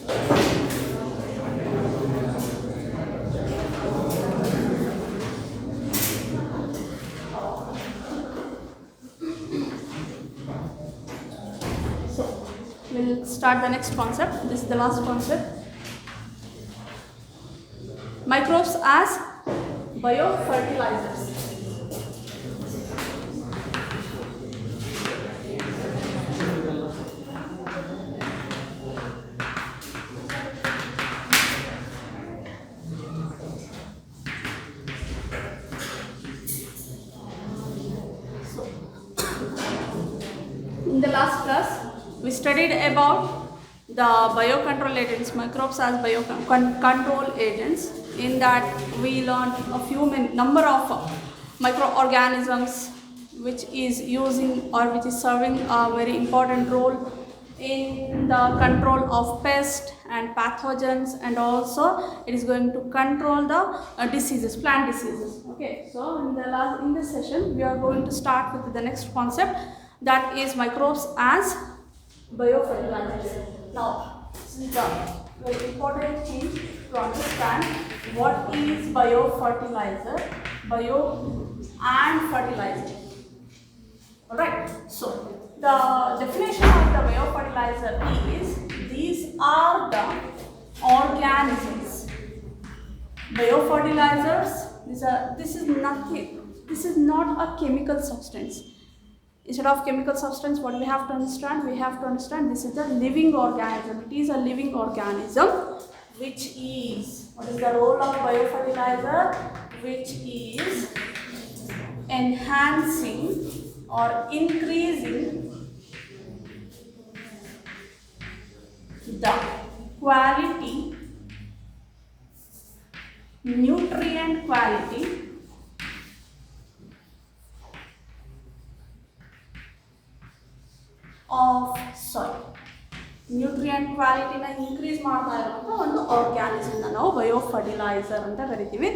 So we'll start the next concept. This is the last concept. Microbes as biofertilizers. In the last class, we studied about the biocontrol agents, microbes as biocontrol agents. In that, we learned a few number of microorganisms which is using or which is serving a very important role in the control of pests and pathogens, and also it is going to control the diseases, plant diseases. Okay, so in this session, we are going to start with the next concept, that is microbes as biofertilizers. Now, this is the very important thing to understand what is biofertilizer, bio and fertilizer. Alright, so the definition of the biofertilizer is these are the organisms. Biofertilizers, this is not a chemical substance. Instead of chemical substance, what we have to understand? We have to understand this is a living organism. It is a living organism which is, what is the role of biofertilizer? Which is enhancing or increasing the quality, nutrient quality of soil. Nutrient ಕ್ವಾಲಿಟಿನ increase ಮಾಡ್ತಾ ಇರುವಂಥ ಒಂದು ಆರ್ಗ್ಯಾನಿಸಮ್ನ ನಾವು biofertiliser ಅಂತ ಕರಿತೀವಿ.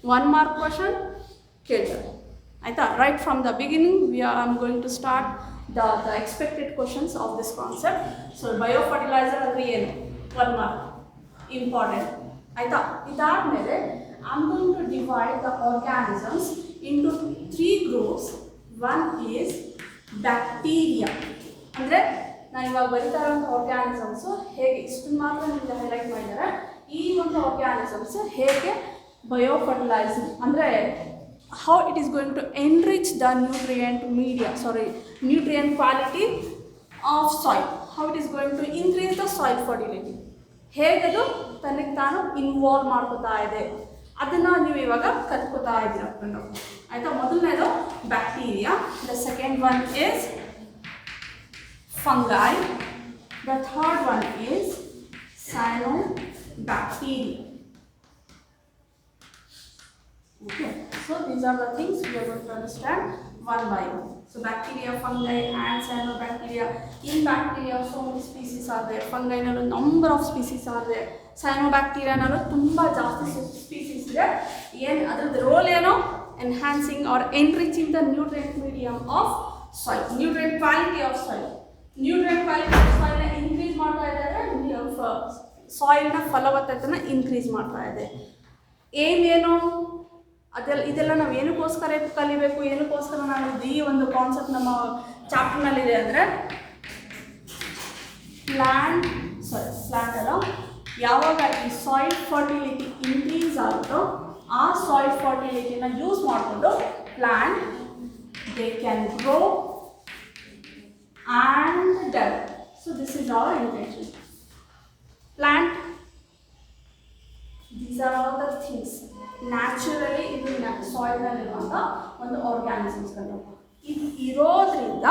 1 mark question ಕೇಳ್ತಾರೆ ಆಯಿತಾ. Right from the beginning I am going to start the expected questions of this concept. So biofertilizer ಅಂದರೆ ಏನು? 1 ಮಾರ್ಕ್ ಇಂಪಾರ್ಟೆಂಟ್ ಆಯಿತಾ. ಇದಾದಮೇಲೆ I am going to divide the organisms into 3 groups. 1 is bacteria, ಅಂದರೆ ನಾನು ಇವಾಗ ಬರೀತಾ ಇರೋಂಥ ಆರ್ಗ್ಯಾನಿಸಮ್ಸು ಹೇಗೆ, ಇಷ್ಟನ್ನು ಮಾತ್ರ ನಿಮಗೆ ಹೈಲೈಟ್ ಮಾಡಿದ್ದಾರೆ. ಈ ಒಂದು ಆರ್ಗ್ಯಾನಿಸಮ್ಸ್ ಹೇಗೆ ಬಯೋಫರ್ಟಿಲೈಸಿಂಗ್ ಅಂದರೆ how it is going to enrich the nutrient quality of soil, how it is going to increase the soil fertility, ಹೇಗದು ತನಗೆ ತಾನು ಇನ್ವಾಲ್ವ್ ಮಾಡ್ಕೋತಾ ಇದೆ, ಅದನ್ನು ನೀವು ಇವಾಗ ಕಲ್ತ್ಕೋತಾ ಇದ್ದೀರ ಫ್ರೆಂಡು ಆಯಿತಾ. ಮೊದಲನೇದು bacteria. The second one is fungi. The third one is cyanobacteria. Okay, so these are the things we are going to understand one by one. So bacteria, fungi and cyanobacteria. In bacteria so many species are there. Fungi nallu number of species are there. Cyanobacteria nallu tumba jaasti species ಇದೆ. ಏನು ಅದರದ್ದು roll ಏನು? Enhancing or enriching the nutrient medium of soil, nutrient quality of soil. Nutrient quality of ಸಾಯಿಲ್ನ increase ಮಾಡ್ತಾ ಇದ್ದಾರೆ, ಸಾಯಿಲ್ನ ಫಲವತ್ತತೆನ increase ಮಾಡ್ತಾ ಇದೆ. ಏನು ಇದೆಲ್ಲ ನಾವು ಏನಕ್ಕೋಸ್ಕರ ಕಲಿಬೇಕು, ಏನಕ್ಕೋಸ್ಕರ ನಾವು ಈ ಒಂದು ಕಾನ್ಸೆಪ್ಟ್ ನಮ್ಮ ಚಾಪ್ಟರ್ನಲ್ಲಿದೆ ಅಂದರೆ ಪ್ಲಾಂಟ್ ಅಲ್ಲ, ಯಾವಾಗ ಈ ಸಾಯಿಲ್ ಫರ್ಟಿಲಿಟಿ ಇನ್ಕ್ರೀಸ್ ಆಗುತ್ತೋ ಆ ಸಾಯಿಲ್ ಫರ್ಟಿಲಿಟಿನ ಯೂಸ್ ಮಾಡಿಕೊಂಡು plant they can grow and develop. So this is our intention. Plant, these are all the things naturally in the soil nalliruvanಥ ಒಂದು ಆರ್ಗ್ಯಾನಿಸಮ್ಸ್ ಗಳು. ಇದು ಇರೋದ್ರಿಂದ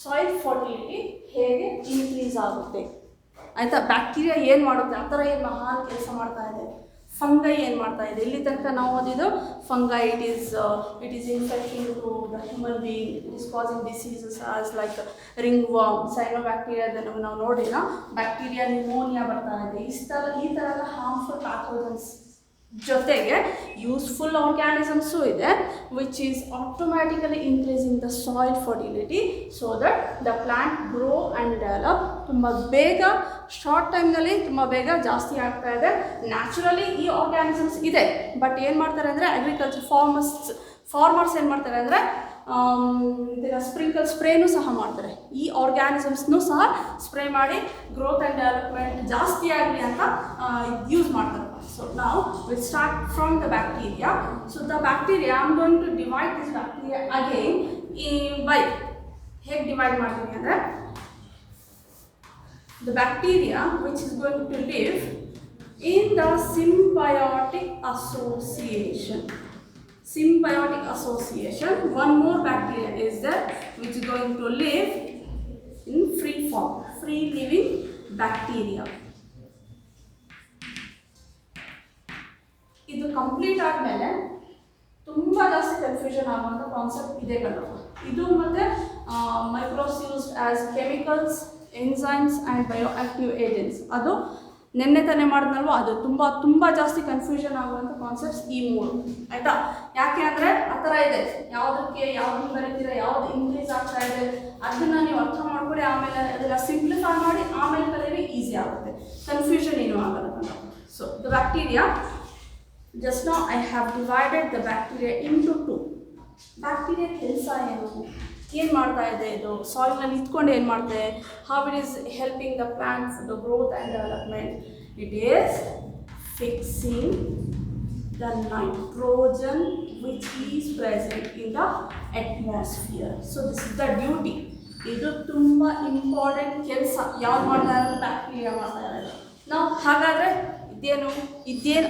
ಸಾಯಿಲ್ ಫರ್ಟಿಲಿಟಿ ಹೇಗೆ ಇನ್ಕ್ರೀಸ್ ಆಗುತ್ತೆ ಆಯಿತಾ. ಬ್ಯಾಕ್ಟೀರಿಯಾ ಏನು ಮಾಡುತ್ತೆ, ಆ ಥರ ಏನು ಮಹಾನ್ ಕೆಲಸ ಮಾಡ್ತಾ ಇದೆ. ಫಂಗೈ ಏನು ಮಾಡ್ತಾ ಇದೆ, ಇಲ್ಲಿ ತನಕ ನಾವು ಓದಿದ್ದು fungi it is infecting to the human being, it is causing diseases as like ringworm. ಸೈನೋಬ್ಯಾಕ್ಟೀರಿಯಾದ ನಾವು ನೋಡಿಲ್ಲ, ಬ್ಯಾಕ್ಟೀರಿಯಾ ನ್ಯೂಮೋನಿಯಾ ಬರ್ತಾ ಇದೆ. ಈ ಥರ ಎಲ್ಲ ಹಾರ್ಮ್ಫುಲ್ ಪ್ಯಾಥೋಜನ್ಸ್ ಜೊತೆಗೆ ಯೂಸ್ಫುಲ್ ಆರ್ಗ್ಯಾನಿಸಮ್ಸು ಇದೆ which is automatically increasing the soil fertility so that the plant grow and develop ತುಂಬ ಬೇಗ ಶಾರ್ಟ್ ಟೈಮ್ನಲ್ಲಿ ತುಂಬ ಬೇಗ ಜಾಸ್ತಿ ಆಗ್ತಾ ಇದೆ. ನ್ಯಾಚುರಲಿ ಈ ಆರ್ಗ್ಯಾನಿಸಮ್ಸ್ ಇದೆ, ಬಟ್ ಏನು ಮಾಡ್ತಾರೆ ಅಂದರೆ ಅಗ್ರಿಕಲ್ಚರ್ ಫಾರ್ಮರ್ಸ್ ಏನು ಮಾಡ್ತಾರೆ ಅಂದರೆ ಇದನ್ನು ಸ್ಪ್ರೇನೂ ಸಹ ಮಾಡ್ತಾರೆ. ಈ ಆರ್ಗ್ಯಾನಿಸಮ್ಸ್ನೂ ಸಹ ಸ್ಪ್ರೇ ಮಾಡಿ ಗ್ರೋತ್ ಆ್ಯಂಡ್ ಡೆವಲಪ್ಮೆಂಟ್ ಜಾಸ್ತಿ ಆಗಲಿ ಅಂತ ಯೂಸ್ ಮಾಡ್ತಾರೆ. So now we'll start from the bacteria. So the bacteria, I'm going to divide this bacteria again by ಹೇಗೆ ಡಿವೈಡ್ ಮಾಡ್ತೀನಿ ಅಂದರೆ the bacteria which is going to live in the symbiotic association. Symbiotic association. One more bacteria is there which is going to live in free form, free living bacteria. ಇದು complete ಆದಮೇಲೆ ತುಂಬ ಜಾಸ್ತಿ confusion ಆಗುವಂಥ concept ಇದೆ ಕಣಪ್ಪ. ಇದು ಮತ್ತು micros used as chemicals, enzymes and bioactive agents, ಅದು ನೆನ್ನೆ ತಾನೇ ಮಾಡಿದ್ನಲ್ವ, ಅದು ತುಂಬ ಜಾಸ್ತಿ ಕನ್ಫ್ಯೂಷನ್ ಆಗುವಂಥ ಕಾನ್ಸೆಪ್ಟ್ಸ್ ಈ ಮೂರು. ಆಯಿತಾ? ಯಾಕೆ ಅಂದರೆ ಆ ಥರ ಇದೆ, ಯಾವ್ದನ್ನು ಬರೀತೀರ, ಯಾವ್ದು ಇನ್ಕ್ರೀಸ್ ಆಗ್ತಾ ಇದೆ ಅದನ್ನು ನೀವು ಅರ್ಥ ಮಾಡ್ಕೊಳ್ಳಿ, ಆಮೇಲೆ ಅದನ್ನು ಸಿಂಪ್ಲಿಫೈ ಮಾಡಿ ಆಮೇಲೆ ಕಲಿಯಲಿ ಈಸಿ ಆಗುತ್ತೆ, ಕನ್ಫ್ಯೂಷನ್ ಏನೂ ಆಗಲ್ಲ ಕಣಪ್ಪ. So the bacteria, just now I have divided the bacteria into two. Bacteria ಕೆಲಸ ಏನು ಮಾಡ್ತಾ ಇದೆ, ಇದು ಸಾಯಿಲ್ನಲ್ಲಿ ಇತ್ಕೊಂಡು ಏನು ಮಾಡ್ತಾರೆ, how it is helping the plant for the growth and development. It is fixing the nitrogen which is present in the atmosphere. So this is the duty. ಇದು ತುಂಬ important ಕೆಲಸ ಯಾವ್ದು ಮಾಡ್ತಾ ಇರೋದು, ಬ್ಯಾಕ್ಟೀರಿಯಾ ಮಾಡ್ತಾ ಇರೋದು. ನಾವು ಹಾಗಾದರೆ ಇದೇನು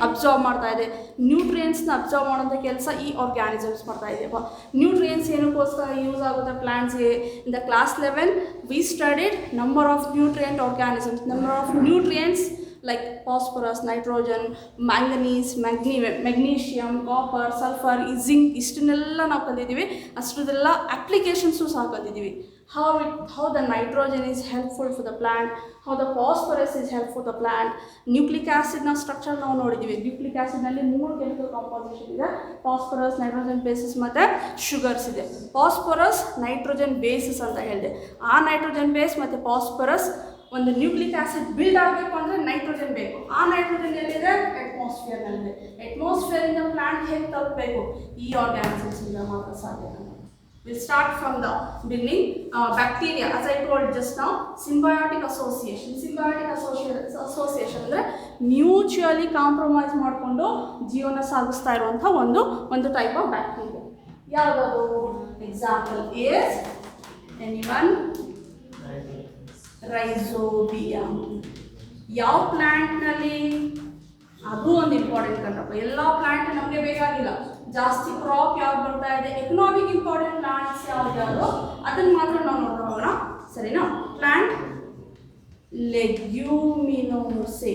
ಅಬ್ಸರ್ವ್ ಮಾಡ್ತಾ ಇದೆ, ನ್ಯೂಟ್ರಿಯೆಂಟ್ಸ್ನ ಅಬ್ಸರ್ವ್ ಮಾಡೋಂಥ ಕೆಲಸ ಈ ಆರ್ಗ್ಯಾನಿಸಮ್ಸ್ ಮಾಡ್ತಾ ಇದೆಯಪ್ಪ. ನ್ಯೂಟ್ರಿಯೆಂಟ್ಸ್ ಏನಕ್ಕೋಸ್ಕರ ಯೂಸ್ ಆಗುತ್ತೆ ಪ್ಲಾಂಟ್ಸ್ಗೆ? In the class 11 we studied number of nutrient organisms, number of nutrients like phosphorus, nitrogen, manganese, magnesium, copper, sulphur, zinc, ಇಷ್ಟನ್ನೆಲ್ಲ ನಾವು ಕಲಿತಿದ್ದೀವಿ. ಅಷ್ಟರದೆಲ್ಲ ಅಪ್ಲಿಕೇಶನ್ಸು ಸಹ ಕಲಿತಿದ್ದೀವಿ. how the nitrogen is helpful for the plant, how the phosphorus is helpful for the plant. Nucleic ಆಸಿಡ್ನ structure ನಾವು ನೋಡಿದ್ದೀವಿ. Nucleic ಆಸಿಡ್ನಲ್ಲಿ 3 ಕೆಮಿಕಲ್ ಕಾಂಪೋಸಿಷನ್ ಇದೆ, ಫಾಸ್ಫರಸ್, ನೈಟ್ರೋಜನ್ ಬೇಸಿಸ್ ಮತ್ತು ಶುಗರ್ಸ್ ಇದೆ. ಫಾಸ್ಫರಸ್ ನೈಟ್ರೋಜನ್ ಬೇಸಿಸ್ ಅಂತ ಹೇಳಿದೆ. ಆ ನೈಟ್ರೋಜನ್ ಬೇಸ್ ಮತ್ತು ಫಾಸ್ಫರಸ್ ಒಂದು ನ್ಯೂಕ್ಲಿಕ್ ಆಸಿಡ್ ಬಿಲ್ಡ್ ಆಗಬೇಕು ಅಂದರೆ ನೈಟ್ರೋಜನ್ ಬೇಕು. ಆ ನೈಟ್ರೋಜನ್ ಎಲ್ಲಿದೆ? ಅಟ್ಮಾಸ್ಫಿಯರ್ನಲ್ಲಿದೆ. ಅಟ್ಮಾಸ್ಫಿಯರಿಂದ ಪ್ಲಾಂಟ್ ಹೇಗೆ ತಲುಪಬೇಕು? ಈ ಆರ್ಗ್ಯಾನಿಸಮ್ಸಿಂದ ಮಾತ್ರ ಸಾಧ್ಯ. We'll start from the beginning. Bacteria, as I told just now, symbiotic association. Symbiotic association ಅಂದರೆ ಮ್ಯೂಚುಯಲಿ ಕಾಂಪ್ರಮೈಸ್ ಮಾಡಿಕೊಂಡು ಜೀವನ ಸಾಗಿಸ್ತಾ ಇರುವಂಥ ಒಂದು ಟೈಪ್ ಆಫ್ ಬ್ಯಾಕ್ಟೀರಿಯಾ. ಯಾವುದದು? Example is anyone? ರೈಸೋಬಿಯಮ್. ಯಾವ ಪ್ಲ್ಯಾಂಟ್ನಲ್ಲಿ? ಅದು ಒಂದು ಇಂಪಾರ್ಟೆಂಟ್ ಕಂಡಪ್ಪ. ಎಲ್ಲ ಪ್ಲ್ಯಾಂಟ್ ನಮಗೆ ಬೇಕಾಗಿಲ್ಲ, ಜಾಸ್ತಿ ಕ್ರಾಪ್ ಯಾವ್ದು ಬರ್ತಾ ಇದೆ, ಎಕನಾಮಿಕ್ ಇಂಪಾರ್ಟೆಂಟ್ ಪ್ಲಾಂಟ್ಸ್ ಯಾವ್ದು ಅದನ್ನು ಮಾತ್ರ ನಾವು ನೋಡ್ತಾ ಹೋಗೋಣ, ಸರಿನಾ? Plant leguminosae,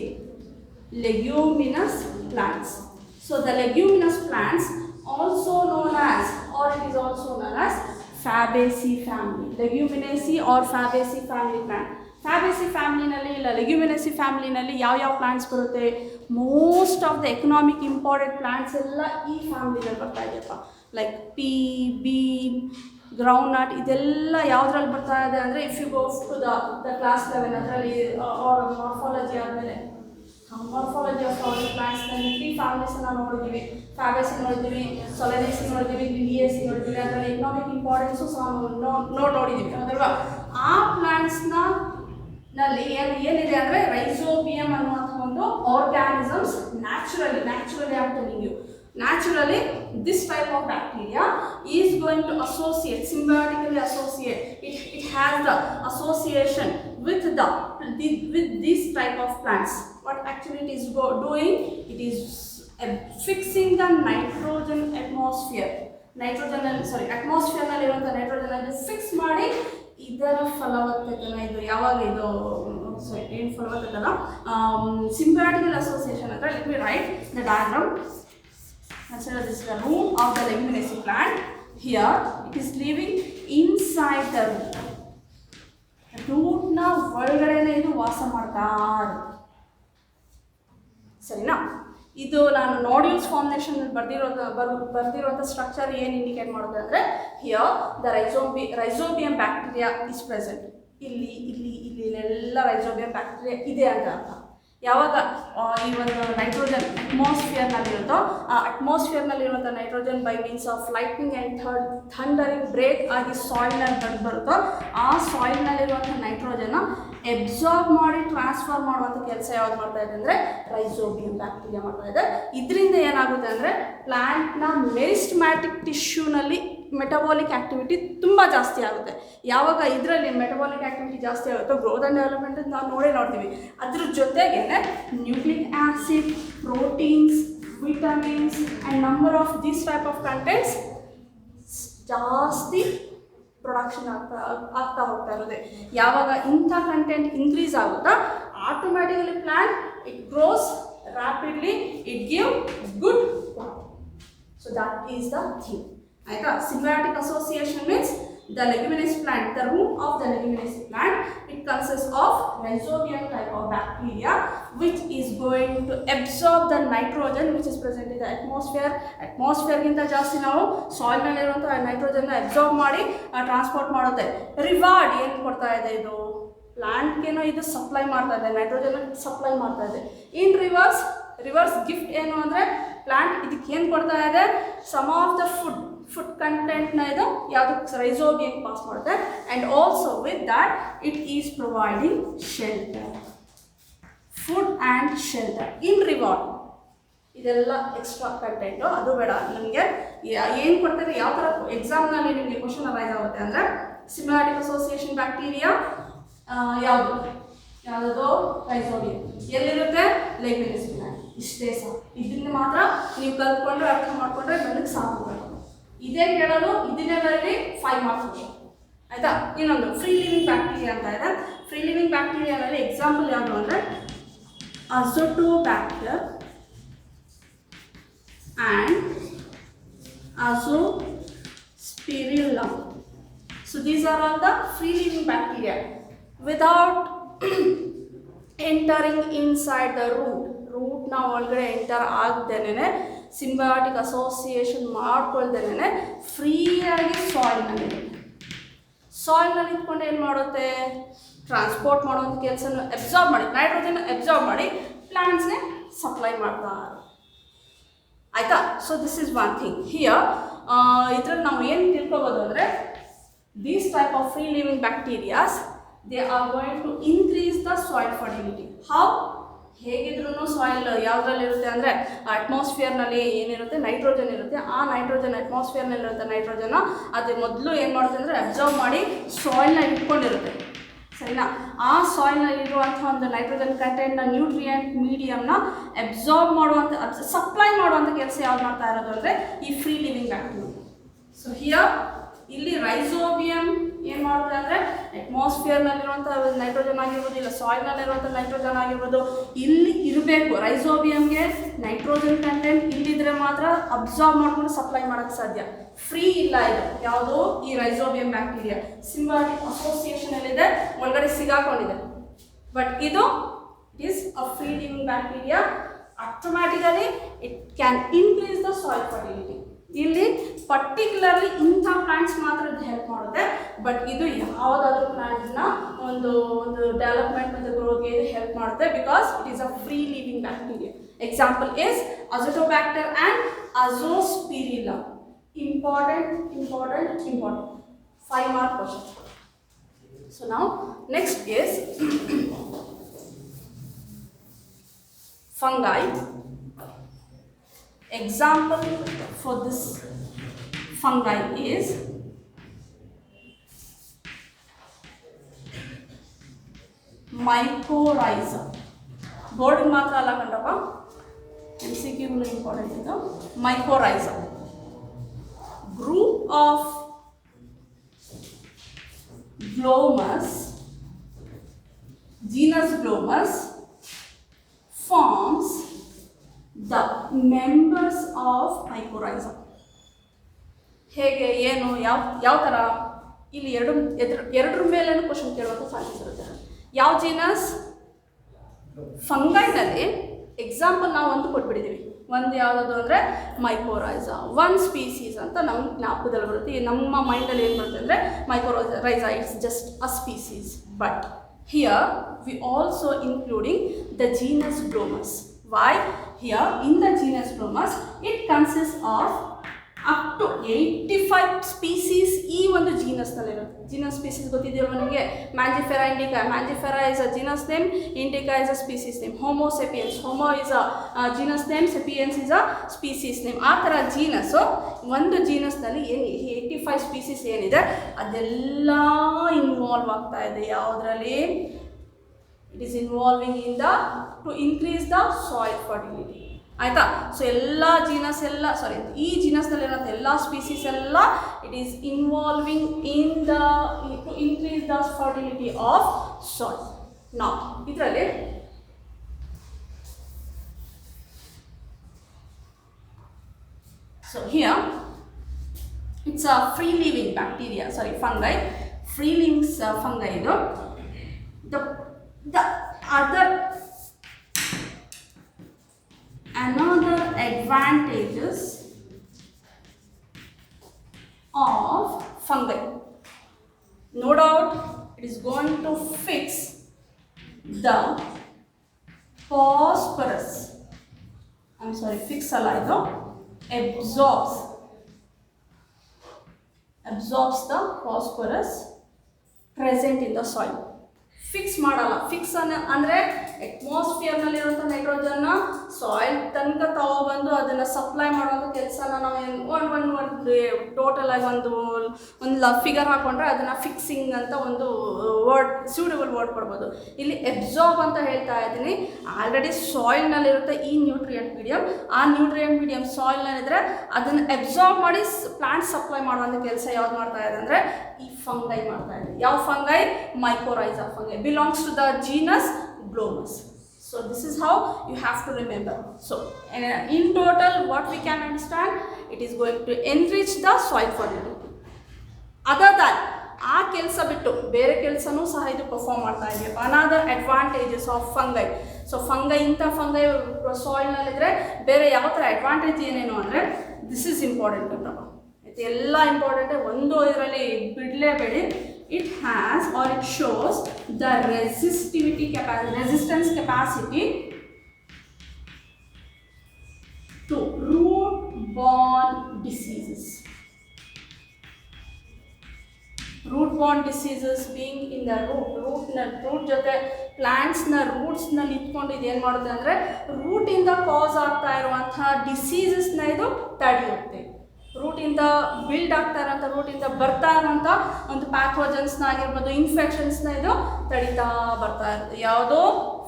leguminous plants. So the leguminous plants also known as, or it is also known as fabaceae family. Leguminosae or fabaceae family plant. Fabaceae ಫ್ಯಾಮಿಲಿನಲ್ಲಿ ಇಲ್ಲ ಲೆಗ್ಯೂಮಿನೇಸಿ ಫ್ಯಾಮಿಲಿನಲ್ಲಿ ಯಾವ ಪ್ಲಾಂಟ್ಸ್ ಬರುತ್ತೆ? Most of the economic important plants ಎಲ್ಲ ಈ ಫ್ಯಾಮಿಲಿನಲ್ಲಿ ಬರ್ತಾ ಇದೆಯಪ್ಪ. Like pea, bean, groundnut, ಇದೆಲ್ಲ ಯಾವುದ್ರಲ್ಲಿ ಬರ್ತಾ ಇದೆ ಅಂದರೆ if you go to the class 11 ಅದರಲ್ಲಿ ಮಾರ್ಫಾಲಜಿ ಆದಮೇಲೆ ಮಾರ್ಫಾಲಜಿ ಆಫ್ ಪ್ಲಾಂಟ್ಸ್ನಲ್ಲಿ 3 ಫ್ಯಾಮಿಲೀಸನ್ನು ನೋಡಿದ್ದೀವಿ. ಫ್ಯಾಬೇಸಿ ನೋಡಿದ್ದೀವಿ, ಸೊಲೆನೇಸಿ ನೋಡಿದ್ದೀವಿ, ಗ್ಲಿಡಿಯೇಸಿ ನೋಡಿದ್ದೀವಿ. ಅದರಲ್ಲಿ ಎಕನಾಮಿಕ್ ಇಂಪಾರ್ಟೆನ್ಸು ಸಹ ನೋಡಿದ್ದೀವಿ ಅದಲ್ವಾ? ಆ ಪ್ಲಾಂಟ್ಸ್ನಲ್ಲಿ ಏನಿದೆ ಅಂದರೆ ರೈಸೋಬಿಯಮ್ ಅನ್ನುವಂಥ ಒಂದು organisms naturally I'm telling you, naturally this type of bacteria is going to associate, symbiotically associate. It has the association with this type of plants. What actually it is doing? It is fixing the nitrogen atmosphere. ಅಟ್ಮಾಸ್ಫಿಯರ್ನಲ್ಲಿರುವಂಥ nitrogen fix ಮಾಡಿ ಇದರ ಫಲವತ್ತತೆನ ಇದು ಯಾವಾಗ ಇದು ಏನು ಫಲವತ್ತತೆನ symbiotic association ಅಂದರೆ let me write the diagram. Consider this is the root of the leguminous plant. Here it is living inside the root. ರೂಟ್ನ ಒಳಗಡೆನೇ ಇದು ವಾಸ ಮಾಡ್ತಾ ಸರಿನಾ? ಇದು ನಾನು ನೋಡ್ಯೂಲ್ಸ್ ಫಾರ್ಮೇಷನ್ ಬರ್ದಿರೋಂಥ ಸ್ಟ್ರಕ್ಚರ್ ಏನು ಇಂಡಿಕೇಟ್ ಮಾಡೋದು ಅಂದರೆ here the rhizobium bacteria is present. ಇಲ್ಲೆಲ್ಲ ರೈಸೋಬಿಯಂ ಬ್ಯಾಕ್ಟೀರಿಯಾ ಇದೆ ಅಂತ ಅರ್ಥ. ಯಾವಾಗ ಈ ಒಂದು ನೈಟ್ರೋಜನ್ ಅಟ್ಮಾಸ್ಫಿಯರ್ನಲ್ಲಿರುತ್ತೋ ಆ ಅಟ್ಮಾಸ್ಫಿಯರ್ನಲ್ಲಿರುವಂಥ nitrogen by means of lightning and thundering break ಆಗಿ ಸಾಯಿಲ್ನಲ್ಲಿ ಬಂದು ಬರುತ್ತೋ ಆ ಸಾಯಿಲ್ನಲ್ಲಿರುವಂಥ ನೈಟ್ರೋಜನ್ನ ಎಬ್ಸಾರ್ಬ್ ಮಾಡಿ ಟ್ರಾನ್ಸ್ಫರ್ ಮಾಡುವಂಥ ಕೆಲಸ ಯಾವ್ದು ಮಾಡ್ತಾ ಇದೆ ಅಂದರೆ ರೈಸೋಬಿಯಂ ಬ್ಯಾಕ್ಟೀರಿಯಾ ಮಾಡ್ತಾ ಇದೆ. ಇದರಿಂದ ಏನಾಗುತ್ತೆ ಅಂದರೆ ಪ್ಲ್ಯಾಂಟ್ನ ಮೆರಿಸ್ಟಮ್ಯಾಟಿಕ್ ಟಿಶ್ಯೂನಲ್ಲಿ ಮೆಟಬಾಲಿಕ್ ಆ್ಯಕ್ಟಿವಿಟಿ ತುಂಬ ಜಾಸ್ತಿ ಆಗುತ್ತೆ. ಯಾವಾಗ ಇದರಲ್ಲಿ ಮೆಟಬಾಲಿಕ್ ಆ್ಯಕ್ಟಿವಿಟಿ ಜಾಸ್ತಿ ಆಗುತ್ತೋ ಗ್ರೋತ್ ಆ್ಯಂಡ್ ಡೆವಲಪ್ಮೆಂಟ್ ನಾವು ನೋಡ್ತೀವಿ. ಅದ್ರ ಜೊತೆಗೆ nucleic acid, proteins, vitamins and number of these type of contents ಜಾಸ್ತಿ ಪ್ರೊಡಕ್ಷನ್ ಆಗ್ತಾ ಹೋಗ್ತಾ ಇರೋದೆ. ಯಾವಾಗ ಇಂಥ ಕಂಟೆಂಟ್ ಇನ್ಕ್ರೀಸ್ ಆಗುತ್ತಾ automatically plant it gross rapidly, it give good. So that is the thing. ಆಯಿತಾ? symbiotic association means the leguminous plant, the root of the leguminous plant, it consists of rhizobium type of bacteria which is going to absorb the nitrogen which is present in the atmosphere. atmosphere ಗಿಂತ ಜಾಸ್ತಿ ನಾವು soil ನಲ್ಲಿ ಇರುವಂತ nitrogen absorb ಮಾಡಿ transport ಮಾಡುತ್ತೆ. Reward ಏನು ಕೊಡ್ತಾ ಇದೆ ಇದು? ಪ್ಲಾಂಟ್ಗೇನೋ ಇದು ಸಪ್ಲೈ ಮಾಡ್ತಾ ಇದೆ, ನೈಟ್ರೋಜನ್ ಸಪ್ಲೈ ಮಾಡ್ತಾ ಇದೆ. ಇನ್ ರಿವರ್ಸ್ ಗಿಫ್ಟ್ ಏನು ಅಂದರೆ ಪ್ಲಾಂಟ್ ಇದಕ್ಕೆ ಏನು ಕೊಡ್ತಾ ಇದೆ? ಸಮ್ ಆಫ್ ದ ಫುಡ್ ಕಂಟೆಂಟ್ನ ಇದು ಯಾವುದಕ್ಕೆ ರೈಸೋಬಿಯಂಗೆ ಪಾಸ್ ಮಾಡುತ್ತೆ. And also with that it is providing shelter, food and shelter in reward. ಇದೆಲ್ಲ ಎಕ್ಸ್ಟ್ರಾ ಕಂಟೆಂಟು, ಅದು ಬೇಡ ನಮಗೆ. ಏನು ಕೊಡ್ತಾರೆ, ಯಾವ ಥರ ಎಕ್ಸಾಮ್ನಲ್ಲಿ ನಿಮಗೆ ಕ್ವಶನ್ ಅರೈಸ್ ಆಗುತ್ತೆ ಅಂದರೆ ಸಿಂಬಯಾಟಿಕ್ ಅಸೋಸಿಯೇಷನ್ ಬ್ಯಾಕ್ಟೀರಿಯಾ ಯಾವುದೋ ರೈಸೋಬಿಯಂ ಎಲ್ಲಿರುತ್ತೆ? Leguminous plant. ಇಷ್ಟೇ ಸಾಕು. ಇದನ್ನು ಮಾತ್ರ ನೀವು ಕಲ್ತ್ಕೊಂಡ್ರೆ ಅರ್ಥ ಮಾಡಿಕೊಂಡ್ರೆ ನನಗೆ ಸಾಕು. ಇದೇ ಕೇಳೋದು, ಇದನ್ನೇ ಬರೀ 5 ಮಾರ್ಕ್ಸ್ ಕ್ವಶನ್. ಆಯಿತಾ? ಇನ್ನೊಂದು ಫ್ರೀ ಲಿವಿಂಗ್ ಬ್ಯಾಕ್ಟೀರಿಯಾ ಅಂತ ಇದೆ. ಫ್ರೀ ಲಿವಿಂಗ್ ಬ್ಯಾಕ್ಟೀರಿಯಾದಲ್ಲಿ ಎಕ್ಸಾಂಪಲ್ ಯಾವುದು ಅಂದರೆ azotobacter and azospirillum. So these are all the free living bacteria without entering inside the ರೂಟ್ನ ಒಳಗಡೆ ಎಂಟರ್ ಆಗದೇನೆ, ಸಿಂಬಯಾಟಿಕ್ ಅಸೋಸಿಯೇಷನ್ ಮಾಡ್ಕೊಳ್ದೇನೆ ಫ್ರೀಯಾಗಿ ಸಾಯಿಲ್ನಲ್ಲಿ ಇಟ್ಕೊಂಡು ಏನು ಮಾಡುತ್ತೆ? ಟ್ರಾನ್ಸ್ಪೋರ್ಟ್ ಮಾಡುವಂಥ ಕೆಲಸನ ಅಬ್ಸಾರ್ಬ್ ಮಾಡಿ, ನೈಟ್ರೋಜನ್ ಅಬ್ಸಾರ್ಬ್ ಮಾಡಿ ಪ್ಲಾಂಟ್ಸ್ಗೆ ಸಪ್ಲೈ ಮಾಡ್ತಾ. ಆಯಿತಾ? So this is one thing here. ಇದರಲ್ಲಿ ನಾವು ಏನು ತಿಳ್ಕೊಬೋದು ಅಂದರೆ these type of free living bacterias they are going to increase the soil fertility. How? ಹೇಗಿದ್ರೂ ಸಾಯಿಲ್ ಯಾವುದ್ರಲ್ಲಿರುತ್ತೆ ಅಂದರೆ ಅಟ್ಮಾಸ್ಫಿಯರ್ನಲ್ಲಿ ಏನಿರುತ್ತೆ? ನೈಟ್ರೋಜನ್ ಇರುತ್ತೆ. ಆ ನೈಟ್ರೋಜನ್ ಅಟ್ಮಾಸ್ಫಿಯರ್ನಲ್ಲಿರುತ್ತೆ ನೈಟ್ರೋಜನ್ನ ಅದು ಮೊದಲು ಏನು ಮಾಡುತ್ತೆ ಅಂದರೆ ಅಬ್ಸಾರ್ಬ್ ಮಾಡಿ ಸಾಯಿಲ್ನ ಇಟ್ಕೊಂಡಿರುತ್ತೆ. ಸರಿನಾ? ಆ ಸಾಯಿಲ್ನಲ್ಲಿರುವಂಥ ಒಂದು ನೈಟ್ರೋಜನ್ ಕಂಟೆಂಟ್ನ ನ್ಯೂಟ್ರಿಯೆಂಟ್ ಮೀಡಿಯಮ್ನ ಅಬ್ಸಾರ್ಬ್ ಮಾಡುವಂಥ ಸಪ್ಲೈ ಮಾಡುವಂಥ ಕೆಲಸ ಯಾವ್ದು ಮಾಡ್ತಾ ಇರೋದು ಅಂದರೆ ಈ free living bacteria. So here ಇಲ್ಲಿ ರೈಸೋಬಿಯಂ ಏನು ಮಾಡುತ್ತೆ ಅಂದರೆ ಅಟ್ಮಾಸ್ಫಿಯರ್ನಲ್ಲಿರುವಂಥ ನೈಟ್ರೋಜನ್ ಆಗಿರ್ಬೋದು, ಇಲ್ಲ ಸಾಯಿಲ್ನಲ್ಲಿರುವಂಥ ನೈಟ್ರೋಜನ್ ಆಗಿರ್ಬೋದು, ಇಲ್ಲಿ ಇರಬೇಕು. ರೈಸೋಬಿಯಂಗೆ ನೈಟ್ರೋಜನ್ ಕಂಟೆಂಟ್ ಇಲ್ಲಿದ್ರೆ ಮಾತ್ರ ಅಬ್ಸಾರ್ಬ್ ಮಾಡ್ಕೊಂಡು ಸಪ್ಲೈ ಮಾಡೋಕ್ಕೆ ಸಾಧ್ಯ. ಫ್ರೀ ಇಲ್ಲ ಇದು ಯಾವುದು? ಈ ರೈಸೋಬಿಯಂ ಬ್ಯಾಕ್ಟೀರಿಯಾ ಸಿಂಬಯಾಟಿಕ್ ಅಸೋಸಿಯೇಷನಲ್ಲಿದೆ, ಒಳಗಡೆ ಸಿಗಾಕೊಂಡಿದೆ. ಬಟ್ ಇದು is a free living bacteria. Automatically it can increase the soil fertility. ಇಲ್ಲಿ ಪರ್ಟಿಕ್ಯುಲರ್ಲಿ ಇಂಥ ಪ್ಲಾಂಟ್ಸ್ ಮಾತ್ರ ಇದು ಹೆಲ್ಪ್ ಮಾಡುತ್ತೆ. ಬಟ್ ಇದು ಯಾವುದಾದ್ರೂ ಪ್ಲಾಂಟ್ನ ಒಂದು ಡೆವಲಪ್ಮೆಂಟ್ ಮತ್ತು ಗ್ರೋತ್ಗೆ ಇದು ಹೆಲ್ಪ್ ಮಾಡುತ್ತೆ because it is a free living bacteria. Example is azotobacter and azospirillum. Important 5 mark question. So now next is fungi. Example for this fungi is mycorrhiza. Board ಮಾತ್ರ ಅಲ್ಲ ಕಂಡಪ್ಪ, MCQ important ಇದು. mycorrhiza, group of Glomus, genus Glomus, forms the members of mycorrhiza. ಹೇಗೆ, ಏನು, ಯಾವ ಥರ? ಇಲ್ಲಿ ಎರಡರ ಮೇಲೇನು question ಕೇಳುವಂಥ ಚಾನ್ಸಸ್ ಇರುತ್ತೆ. ಯಾವ ಜೀನಸ್? ಫಂಗೈನಲ್ಲಿ ಎಕ್ಸಾಂಪಲ್ ನಾವು ಒಂದು ಕೊಟ್ಬಿಟ್ಟಿದ್ದೀವಿ. ಒಂದು ಯಾವುದದು ಅಂದರೆ ಮೈಕೋರೈಸಾ. ಒನ್ ಸ್ಪೀಸೀಸ್ ಅಂತ ನಮ್ಗೆ ಜ್ಞಾಪಕದಲ್ಲಿ ಬರುತ್ತೆ. ನಮ್ಮ ಮೈಂಡಲ್ಲಿ ಏನು ಬರುತ್ತೆ ಅಂದರೆ mycorrhiza it's just a species. But here we also including the genus glomus. Why? Here in the genus Bromus it consists of up to 85 species ಈ ಒಂದು ಜೀನಸ್ನಲ್ಲಿರುತ್ತೆ. ಜೀನಸ್ ಸ್ಪೀಸೀಸ್ ಗೊತ್ತಿದೆಯಲ್ವ ನಿಮಗೆ? Mangifera indica. Mangifera is a genus name, indica is a species name. Homo sapiens, homo is a genus name, sapiens is a species name. ಆ ಥರ ಜೀನಸ್ಸು ಒಂದು ಜೀನಸ್ನಲ್ಲಿ ಏನು 85 species ಏನಿದೆ ಅದೆಲ್ಲ ಇನ್ವಾಲ್ವ್ ಆಗ್ತಾ ಇದೆ. ಯಾವುದರಲ್ಲಿ? It is involving in the to increase the soil fertility. ಆಯಿತಾ? ಸೊ ಎಲ್ಲ ಜೀನಸ್ ಎಲ್ಲ ಈ ಜೀನಸ್ನಲ್ಲಿರೋಂಥ ಎಲ್ಲ ಸ್ಪೀಸೀಸ್ ಎಲ್ಲ it is involving in the to increase the fertility of soil. ನಾವು ಇದರಲ್ಲಿ so here it's a free living bacteria, fungi, free livings fungi ಇದು. The another advantages of fungi, no doubt it is going to fix the phosphorus, fix alido, absorbs the phosphorus present in the soil. Fix ಮಾಡಲ್ಲ. Fix ಅಂದರೆ ಅಟ್ಮಾಸ್ಫಿಯರ್ನಲ್ಲಿರುವಂಥ ನೈಟ್ರೋಜನ್ನ soil ತನಕ ತಗೊಬಂದು ಅದನ್ನು supply ಮಾಡುವಂಥ ಕೆಲಸನ ನಾವು ಒಂದು ಟೋಟಲ್ ಆಗಿ ಒಂದು ಫಿಗರ್ ಹಾಕೊಂಡ್ರೆ ಅದನ್ನು ಫಿಕ್ಸಿಂಗ್ ಅಂತ ಒಂದು ವರ್ಡ್, ಸೂಟಬಲ್ ವರ್ಡ್ ಕೊಡ್ಬೋದು. ಇಲ್ಲಿ ಎಬ್ಸಾರ್ಬ್ ಅಂತ ಹೇಳ್ತಾ ಇದ್ದೀನಿ. ಆಲ್ರೆಡಿ ಸಾಯಿಲ್ನಲ್ಲಿರುತ್ತೆ ಈ ನ್ಯೂಟ್ರಿಯೆಂಟ್ ಮೀಡಿಯಮ್. ಆ ನ್ಯೂಟ್ರಿಯೆಂಟ್ ಮೀಡಿಯಮ್ ಸಾಯಿಲ್ನಲ್ಲಿದ್ದರೆ ಅದನ್ನು ಎಬ್ಸಾರ್ಬ್ ಮಾಡಿ ಪ್ಲಾಂಟ್ ಸಪ್ಲೈ ಮಾಡುವಂಥ ಕೆಲಸ ಯಾವ್ದು ಮಾಡ್ತಾ ಇದೆ ಅಂದರೆ ಈ ಫಂಗೈ ಮಾಡ್ತಾ ಇದೆ. ಯಾವ fungi? Mycorrhiza fungi belongs to the genus Blomus. So this is how you have to remember. So in total what we can understand, it is going to enrich the soil fertility. Other than ಆ ಕೆಲಸ ಬಿಟ್ಟು ಬೇರೆ ಕೆಲಸನೂ ಸಹ ಇದು perform ಮಾಡ್ತಾ ಇದೆ. Another advantages of fungi. So fungi ಇಂಥ ಫಂಗೈ ಸಾಯಿಲ್ನಲ್ಲಿದ್ದರೆ ಬೇರೆ ಯಾವ ಥರ ಅಡ್ವಾಂಟೇಜ್ ಏನೇನು ಅಂದರೆ ದಿಸ್ ಈಸ್ ಇಂಪಾರ್ಟೆಂಟ್ ಅಂತ ಎಲ್ಲ ಇಂಪಾರ್ಟೆಂಟ್. ಒಂದು ಇದರಲ್ಲಿ ಬಿಡಲೇಬೇಡಿ. It has or it shows the resistance capacity to root-borne diseases. Root-borne diseases being in the root ಜೊತೆ ಪ್ಲಾಂಟ್ಸ್ನ ರೂಟ್ಸ್ನಲ್ಲಿ ಇಟ್ಕೊಂಡು ಇದೇನು ಮಾಡುತ್ತೆ ಅಂದರೆ ರೂಟಿಂದ ಕಾಸ್ ಆಗ್ತಾ ಇರುವಂಥ ಡಿಸೀಸಸ್ನ ಇದು ತಡೆಯುತ್ತೆ. ರೂಟಿಂದ ಬಿಲ್ಡ್ ಆಗ್ತಾ ಇರೋಂಥ, ರೂಟಿಂದ ಬರ್ತಾ ಇರುವಂಥ ಒಂದು ಪ್ಯಾಥೋಜನ್ಸ್ನ ಆಗಿರ್ಬೋದು, ಇನ್ಫೆಕ್ಷನ್ಸ್ನ ಇದು ತಡಿತಾ ಬರ್ತಾ ಇರುತ್ತೆ. ಯಾವುದೋ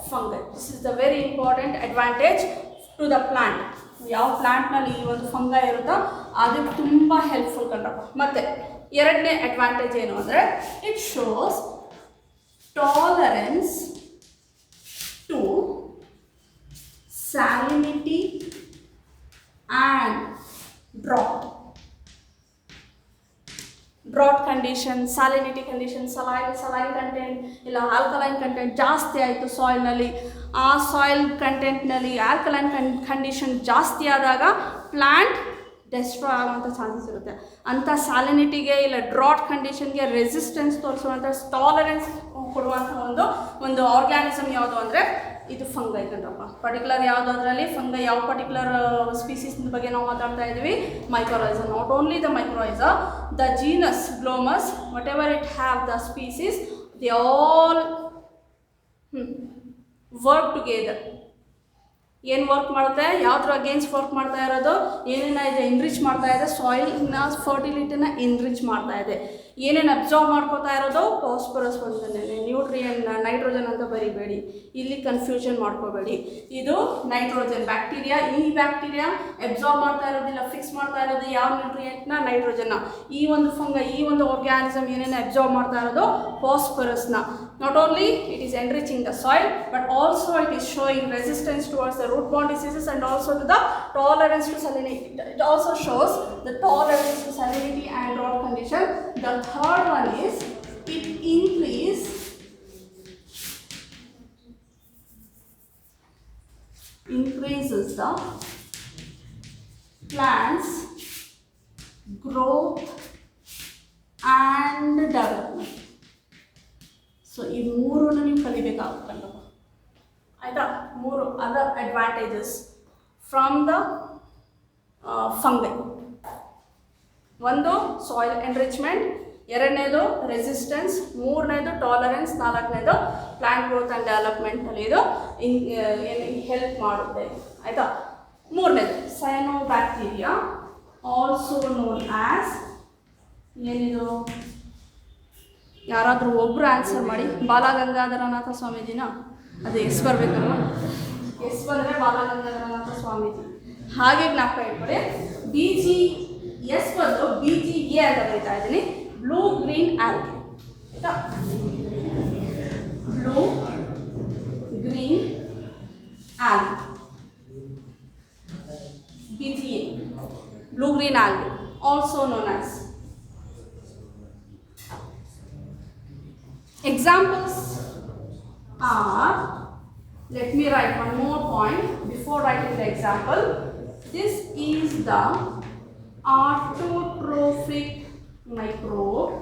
fungi. This is the very important advantage to the plant. ಯಾವ ಪ್ಲಾಂಟ್ನಲ್ಲಿ ಈ ಒಂದು ಫಂಗೈ ಇರುತ್ತೋ ಅದು ತುಂಬ ಹೆಲ್ಪ್ಫುಲ್ ಕಂಡ್ರಪ್ಪ. ಮತ್ತು ಎರಡನೇ ಅಡ್ವಾಂಟೇಜ್ ಏನು ಅಂದರೆ it shows tolerance to salinity and drought condition, salinity condition, saline content ಇಲ್ಲ ಆಲ್ಕಲೈನ್ ಕಂಟೆಂಟ್ ಜಾಸ್ತಿ ಆಯಿತು ಸಾಯಿಲ್ನಲ್ಲಿ. ಆ ಸಾಯಿಲ್ ಕಂಟೆಂಟ್ನಲ್ಲಿ ಆಲ್ಕಲೈನ್ ಕಂಡೀಷನ್ ಜಾಸ್ತಿ ಆದಾಗ ಪ್ಲ್ಯಾಂಟ್ ಡೆಸ್ಟ್ರಾಯ್ ಆಗುವಂಥ ಚಾನ್ಸಸ್ ಇರುತ್ತೆ. ಅಂಥ ಸ್ಯಾಲಿನಿಟಿಗೆ ಇಲ್ಲ ಡ್ರಾಟ್ ಕಂಡೀಷನ್ಗೆ ರೆಸಿಸ್ಟೆನ್ಸ್ ತೋರಿಸುವಂಥ, ಟಾಲರೆನ್ಸ್ ಕೊಡುವಂಥ ಒಂದು ಆರ್ಗ್ಯಾನಿಸಮ್ ಯಾವುದು ಅಂದರೆ ಇದು ಫಂಗೈ ಕಂಡ್ರಪ್ಪ. ಪರ್ಟಿಕ್ಯುಲರ್ ಯಾವುದು ಅದರಲ್ಲಿ ಫಂಗೈ ಯಾವ ಪರ್ಟಿಕ್ಯುಲರ್ ಸ್ಪೀಸೀಸ್ ಬಗ್ಗೆ ನಾವು ಮಾತಾಡ್ತಾ ಇದ್ದೀವಿ? Mycorrhiza. Not only the mycorrhiza, the genus glomus, whatever it have the species, they all work together. ಏನು ವರ್ಕ್ ಮಾಡುತ್ತೆ? ಯಾವುದ್ರ ಅಗೇನ್ಸ್ಟ್ ವರ್ಕ್ ಮಾಡ್ತಾ ಇರೋದು? ಏನೇನ ಇದೆ ಎನ್ರಿಚ್ ಮಾಡ್ತಾ ಇದೆ? ಸಾಯಿಲ್ನ ಫರ್ಟಿಲಿಟಿನ ಎನ್ರಿಚ್ ಮಾಡ್ತಾ ಇದೆ. ಏನೇನು ಅಬ್ಸಾರ್ಬ್ ಮಾಡ್ಕೋತಾ ಇರೋದು? ಫಾಸ್ಫರಸ್ ಒಂದನೇ, ನ್ಯೂಟ್ರಿಯನ್, ನೈಟ್ರೋಜನ್ ಅಂತ ಬರಿಬೇಡಿ, ಇಲ್ಲಿ ಕನ್ಫ್ಯೂಷನ್ ಮಾಡ್ಕೋಬೇಡಿ. ಇದು ನೈಟ್ರೋಜನ್ ಬ್ಯಾಕ್ಟೀರಿಯಾ. ಈ ಬ್ಯಾಕ್ಟೀರಿಯಾ ಅಬ್ಸಾರ್ಬ್ ಮಾಡ್ತಾ ಇರೋದಿಲ್ಲ, ಫಿಕ್ಸ್ ಮಾಡ್ತಾ ಇರೋದು ಯಾವ ನ್ಯೂಟ್ರಿಯೆಂಟ್ನ? ನೈಟ್ರೋಜನ್ನ. ಈ ಒಂದು ಫಂಗೈ, ಈ ಒಂದು ಆರ್ಗ್ಯಾನಿಸಮ್ ಏನೇನು ಅಬ್ಸಾರ್ಬ್ ಮಾಡ್ತಾ ಇರೋದು? ಫಾಸ್ಫರಸ್ನ. Not only it is enriching the soil, but also it is showing resistance towards the root-borne diseases and also to the tolerance to salinity. It also shows the tolerance to salinity and drought condition. The third one is it increases the plants growth and development. So ಈ ಮೂರನ್ನು ನೀವು ಕಲಿಬೇಕಾಗುತ್ತಲ್ಲ, ಆಯಿತಾ. 3 other advantages from the fungi. ಒಂದು soil enrichment, ಎರಡನೇದು resistance, ಮೂರನೇದು tolerance, ನಾಲ್ಕನೇದು plant growth and ಡೆವಲಪ್ಮೆಂಟಲ್ಲಿ ಇದು help ಮಾಡುತ್ತೆ, ಆಯಿತಾ. ಮೂರನೇದು ಸೈನೋಬ್ಯಾಕ್ಟೀರಿಯಾ, ಆಲ್ಸೋ ನೋನ್ ಆ್ಯಸ್, ಏನಿದು ಯಾರಾದರೂ ಒಬ್ಬರು ಆನ್ಸರ್ ಮಾಡಿ. ಬಾಲಗಂಗಾಧರನಾಥ ಸ್ವಾಮೀಜಿನ, ಅದು ಎಸ್ ಬರಬೇಕಲ್ವ, ಎಸ್ ಬಂದರೆ ಬಾಲಗಂಗಾಧರನಾಥ ಸ್ವಾಮೀಜಿ. ಹಾಗೆ ಜ್ಞಾಪಕ ಇಟ್ಕೊಳ್ಳಿ. BGS ಬಂದು BGA ಅಂತ ಬರೀತಾ ಇದ್ದೀನಿ, ಬ್ಲೂ ಗ್ರೀನ್ ಆಲ್ಗೆ, ಆಯಿತಾ. Blue green algae, BGA, blue green algae, also known as. Examples are, let me write one more point before writing the example. This is the autotrophic microbe.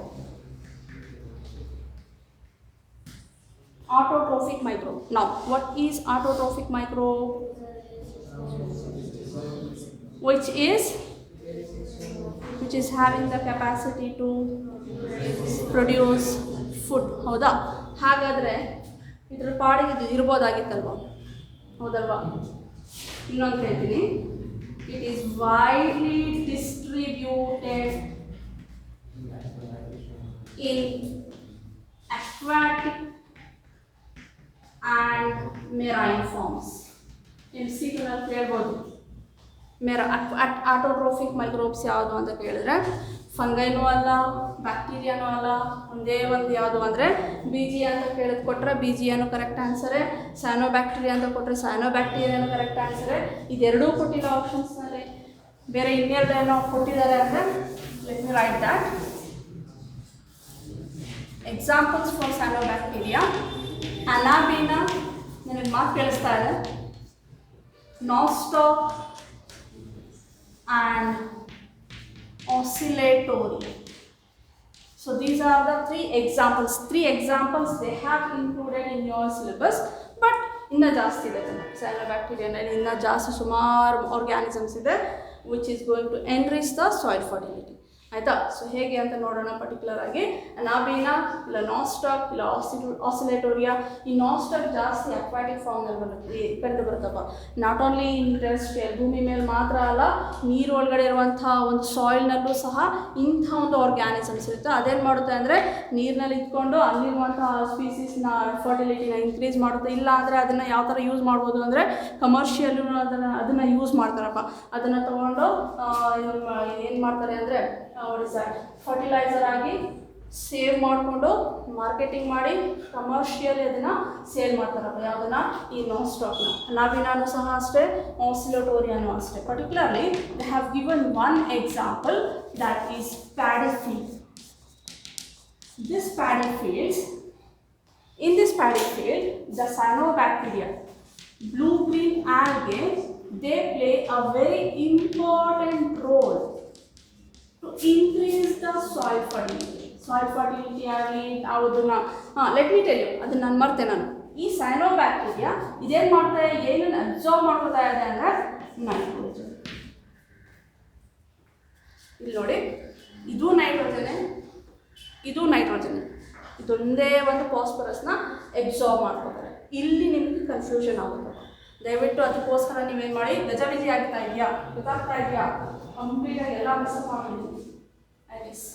Autotrophic microbe. Now, what is autotrophic microbe? Which is having the capacity to produce food. ಹೌದಾ? ಹಾಗಾದರೆ ಇದ್ರ ಪಾಡಿಗೆ ಇದು ಇರ್ಬೋದಾಗಿತ್ತಲ್ವ, ಹೌದಲ್ವಾ? ಇನ್ನೊಂದು ಹೇಳ್ತೀನಿ, it is widely distributed in aquatic and marine forms. ಇಲ್ಲಿ ಸೀಟಲ್ಲಿ ಕೇಳ್ಬೋದು ಆಟೋಟ್ರೋಫಿಕ್ ಮೈಕ್ರೋಬ್ಸ್ ಯಾವುದು ಅಂತ ಕೇಳಿದ್ರೆ ಫಂಗೈನೂ ಅಲ್ಲ, ಬ್ಯಾಕ್ಟೀರಿಯಾನೂ ಅಲ್ಲ, ಒಂದೇ ಒಂದು ಯಾವುದು ಅಂದರೆ BG ಅಂತ ಕೊಟ್ಟರೆ BGನೂ ಕರೆಕ್ಟ್ ಆನ್ಸರೇ, ಸ್ಯಾನೋ ಬ್ಯಾಕ್ಟೀರಿಯಾ ಅಂತ ಕೊಟ್ಟರೆ ಸ್ಯಾನೋ ಬ್ಯಾಕ್ಟೀರಿಯಾನೂ ಕರೆಕ್ಟ್ ಆನ್ಸರೇ. ಇದೆರಡೂ ಕೊಟ್ಟಿಲ್ಲ ಆಪ್ಷನ್ಸ್ನಲ್ಲಿ, ಬೇರೆ ಇನ್ನೆರಡೇನೋ ಕೊಟ್ಟಿದ್ದಾರೆ ಅಂದರೆ let me write that. Examples for cyanobacteria, anabaena, ನನಗೆ ಮಾತು ಕೇಳಿಸ್ತಾ ಇದೆ, nostoc and oscillatory. So these are the 3 examples. 3 examples they have included in your syllabus, but inna jaasti ide cyanobacteria nalli inna jaasti sumaru organisms ide which is going to enrich the soil fertility, ಆಯಿತಾ. So ಹೇಗೆ ಅಂತ ನೋಡೋಣ particular ಆಗಿ. ಅನಾಬೀನಾ ಇಲ್ಲ Nasdaq ಇಲ್ಲ ಆಸಿಲೇಟೋರಿಯಾ. ಈ Nasdaq ಜಾಸ್ತಿ aquatic ಫಾರ್ಮ್ನಲ್ಲಿ ಬರುತ್ತೆ, ಕಂಡು ಬರುತ್ತಪ್ಪ. ನಾಟ್ ಓನ್ಲಿ ಇನ್ ಟೆರೆಸ್ಟ್ರಿಯಲ್, ಭೂಮಿ ಮೇಲೆ ಮಾತ್ರ ಅಲ್ಲ, ನೀರು ಒಳಗಡೆ ಇರುವಂಥ ಒಂದು ಸಾಯಿಲ್ನಲ್ಲೂ ಸಹ ಇಂಥ ಒಂದು ಆರ್ಗ್ಯಾನಿಸಮ್ಸ್ ಇರುತ್ತೆ. ಅದೇನು ಮಾಡುತ್ತೆ ಅಂದರೆ ನೀರಿನಲ್ಲಿ ಇಟ್ಕೊಂಡು ಅಲ್ಲಿರುವಂಥ ಸ್ಪೀಸೀಸ್ನ ಫರ್ಟಿಲಿಟಿನ ಇನ್ಕ್ರೀಸ್ ಮಾಡುತ್ತೆ. ಇಲ್ಲ ಅಂದರೆ ಅದನ್ನು ಯಾವ ಥರ ಯೂಸ್ ಮಾಡ್ಬೋದು ಅಂದರೆ ಕಮರ್ಷಿಯಲ್ ಅದನ್ನು ಯೂಸ್ ಮಾಡ್ತಾರಪ್ಪ. ಅದನ್ನು ತೊಗೊಂಡು ಏನು ಮಾಡ್ತಾರೆ ಅಂದರೆ ಫರ್ಟಿಲೈಸರ್ ಆಗಿ ಸೇವ್ ಮಾಡಿಕೊಂಡು ಮಾರ್ಕೆಟಿಂಗ್ ಮಾಡಿ ಕಮರ್ಷಿಯಲಿ ಅದನ್ನು ಸೇಲ್ ಮಾಡ್ತಾರಪ್ಪ. ಯಾವುದನ್ನ? ಈ ನಾಸ್ಟಾಕ್ನ. ಅನಾಬೀನಾನು ಸಹ ಅಷ್ಟೇ, ಆಸಿಲೇಟೋರಿಯಾನು ಅಷ್ಟೇ. Particularly they have given one example that is paddy field. This paddy field, in this paddy field, the cyanobacteria, blue-green algae, they play a very important role to increase the soil fertility. Soil fertility ಆಗಲಿ ಯಾವುದನ್ನ let me tell you, ಅದನ್ನು ನಾನು ಮರ್ತೆ. ಈ cyanobacteria ಇದೇನು ಮಾಡ್ತಾ ಇದೆ, ಏನನ್ನು absorb ಮಾಡ್ಕೊತಾ ಇದೆ ಅಂದರೆ ನೈಟ್ರೋಜನ್. ಇಲ್ಲಿ ನೋಡಿ, ಇದು ನೈಟ್ರೋಜನ್ನೇ, ಇದು ನೈಟ್ರೋಜನ್. ಇದೊಂದೇ ಒಂದು ಫಾಸ್ಫರಸ್ನ ಅಬ್ಸಾರ್ವ್ ಮಾಡ್ಕೊತಾರೆ. ಇಲ್ಲಿ ನಿಮಗೆ ಕನ್ಫ್ಯೂಷನ್ ಆಗುತ್ತೆ. ದಯವಿಟ್ಟು ಅದಕ್ಕೋಸ್ಕರ ನೀವೇನು ಮಾಡಿ, ಗಜಬಿಜಿ ಆಗ್ತಾ ಇದೆಯಾ, ಗೊತ್ತಾಗ್ತಾ ಇದೆಯಾ, ಕಂಪ್ಲೀಟಾಗಿ ಎಲ್ಲ ಮಿಸ್ ಮಾಡಿದ್ದೀನಿ. I miss.